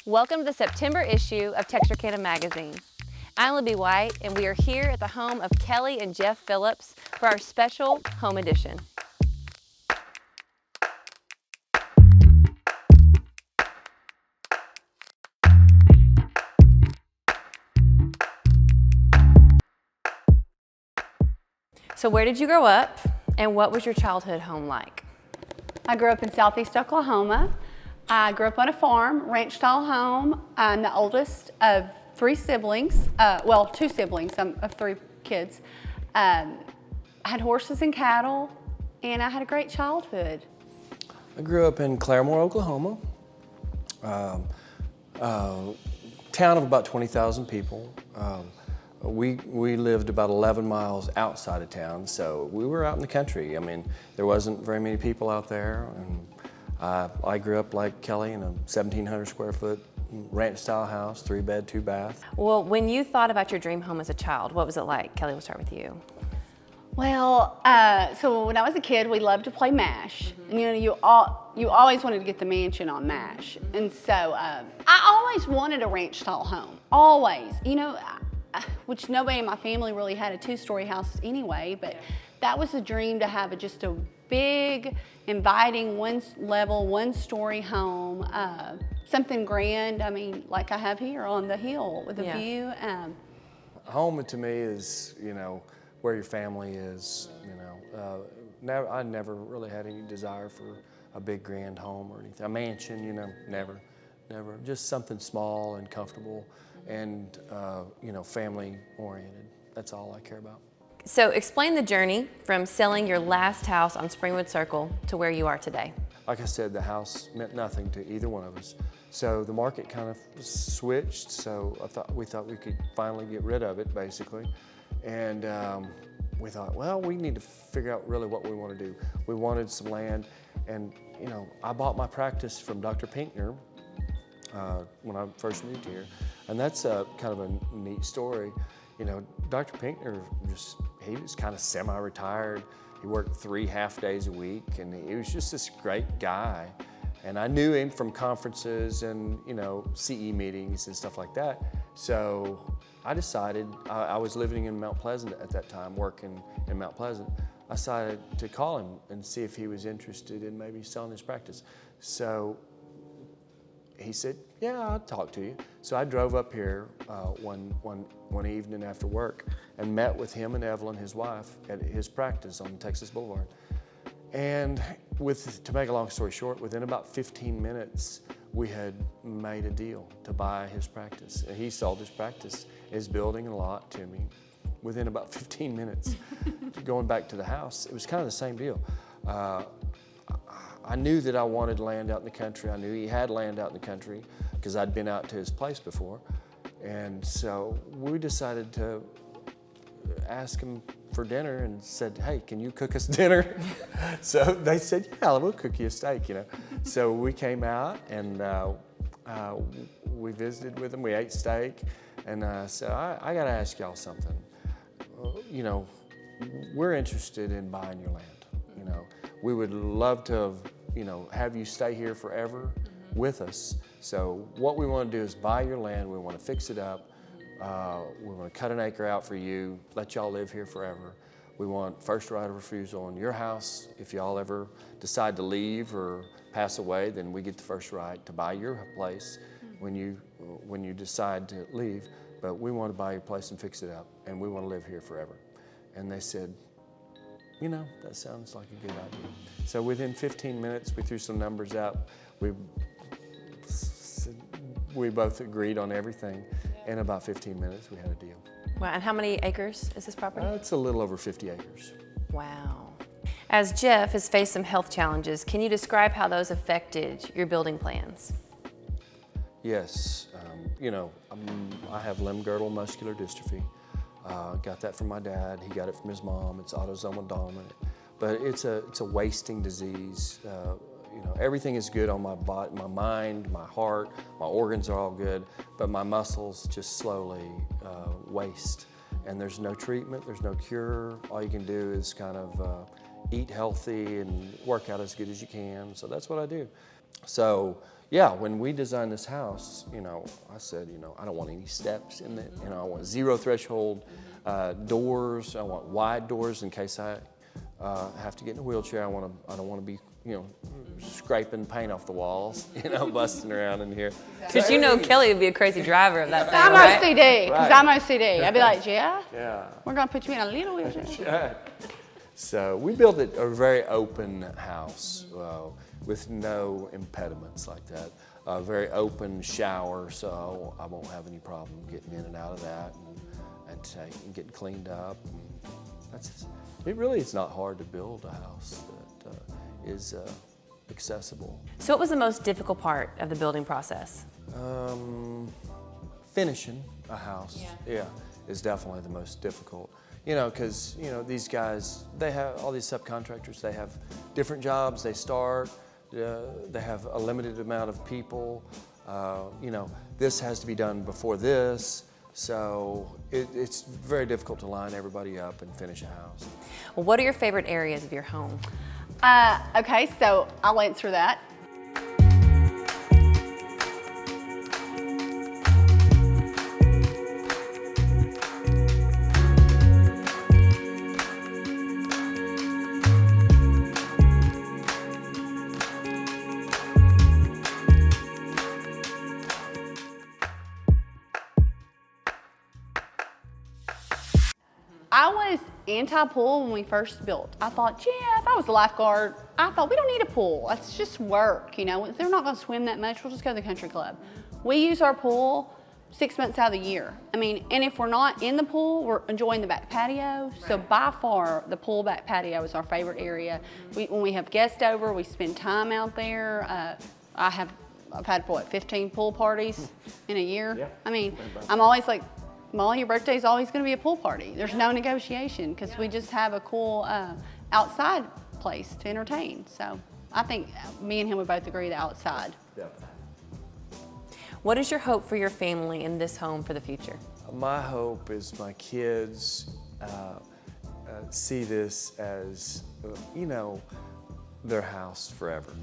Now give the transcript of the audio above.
Welcome to the September issue of TXK Magazine. I'm Libby White, and we are here at the home of Kelly and Jeff Phillips for our special home edition. So where did you grow up, and what was your childhood home like? I grew up in southeast Oklahoma. I grew up on a farm, ranch-style home. I'm the oldest of three siblings, well, two siblings of three kids. I had horses and cattle, and I had a great childhood. I grew up in Claremore, Oklahoma, town of about 20,000 people. We lived about 11 miles outside of town, so we were out in the country. I mean, there wasn't very many people out there, and I grew up like Kelly in a 1,700 square foot ranch-style house, 3-bed, 2-bath. Well, when you thought about your dream home as a child, what was it like? Kelly, we'll start with you. Well, so when I was a kid, we loved to play MASH. And, you always wanted to get the mansion on MASH. And so I always wanted a ranch-style home, always. Which nobody in my family really had a 2-story house anyway, but that was a dream to have just a big, inviting, one-level, 1-story home, something grand, I mean, like I have here on the hill with a view. Home to me is, where your family is, I never really had any desire for a big grand home or anything. A mansion, never. Just something small and comfortable and, family oriented. That's all I care about. So explain the journey from selling your last house on Springwood Circle to where you are today. Like I said, the house meant nothing to either one of us. So the market kind of switched, so we thought we could finally get rid of it, basically. And we thought, well, we need to figure out really what we want to do. We wanted some land, and I bought my practice from Dr. Pinkner when I first moved here. And that's kind of a neat story. Dr. Pinkner, he was kind of semi-retired. He worked 3 half-days a week, and he was just this great guy. And I knew him from conferences and, CE meetings and stuff like that. So I decided, I was living in Mount Pleasant at that time, working in Mount Pleasant. I decided to call him and see if he was interested in maybe selling his practice. So he said, yeah, I'll talk to you. So I drove up here one evening after work and met with him and Evelyn, his wife, at his practice on Texas Boulevard. And to make a long story short, within about 15 minutes, we had made a deal to buy his practice. And he sold his practice, his building and lot to me within about 15 minutes. Going back to the house, it was kind of the same deal. I knew that I wanted land out in the country. I knew he had land out in the country because I'd been out to his place before. And so we decided to ask him for dinner and said, hey, can you cook us dinner? So they said, yeah, we'll cook you a steak, So we came out and we visited with him. We ate steak. And so I got to ask y'all something. We're interested in buying your land. We would love to have you stay here forever with us. So what we want to do is buy your land. We want to fix it up. We want to cut an acre out for you, let y'all live here forever. We want first right of refusal on your house. If y'all ever decide to leave or pass away, then we get the first right to buy your place when you decide to leave. But we want to buy your place and fix it up, and we want to live here forever. And they said, that sounds like a good idea. So within 15 minutes, we threw some numbers out. We both agreed on everything. In about 15 minutes, we had a deal. Wow, and how many acres is this property? It's a little over 50 acres. Wow. As Jeff has faced some health challenges, can you describe how those affected your building plans? Yes, I have limb-girdle muscular dystrophy. Got that from my dad. He got it from his mom. It's autosomal dominant, but it's a wasting disease. Everything is good on my body, my mind, my heart, my organs are all good, but my muscles just slowly waste. And there's no treatment, there's no cure. All you can do is kind of eat healthy and work out as good as you can. So that's what I do. So yeah, when we designed this house, you know, I said, you know, I don't want any steps in it. You know, I want zero threshold doors. I want wide doors in case I have to get in a wheelchair. I don't want to be, you know, scraping paint off the walls, you know, busting around in here. Because you know Kelly would be a crazy driver of that thing, I'm right? OCD, because Right. I'm OCD. I'd be like, Jeff, Yeah. we're going to put you in a little wheelchair. So we built it a very open house with no impediments like that. A very open shower, so I won't have any problem getting in and out of that and getting cleaned up. It really is not hard to build a house that is accessible. So what was the most difficult part of the building process? Finishing a house, yeah, is definitely the most difficult. You know, because, you know, these guys, they have, all these subcontractors, they have different jobs, they start, they have a limited amount of people. You know, this has to be done before this, so it's very difficult to line everybody up and finish a house. Well, what are your favorite areas of your home? Okay, so I'll answer that. I was anti-pool when we first built. I thought, Jeff, I was a lifeguard. I thought, we don't need a pool. That's just work, you know. They're not gonna swim that much. We'll just go to the country club. We use our pool 6 months out of the year. I mean, and if we're not in the pool, we're enjoying the back patio. So by far, the pool back patio is our favorite area. When we have guests over, we spend time out there. I've had, what, 15 pool parties in a year? Yeah. I mean, I'm always like, Molly, your birthday is always going to be a pool party. There's no negotiation because we just have a cool outside place to entertain. So I think me and him would both agree that outside. What is your hope for your family in this home for the future? My hope is my kids see this as, you know, their house forever.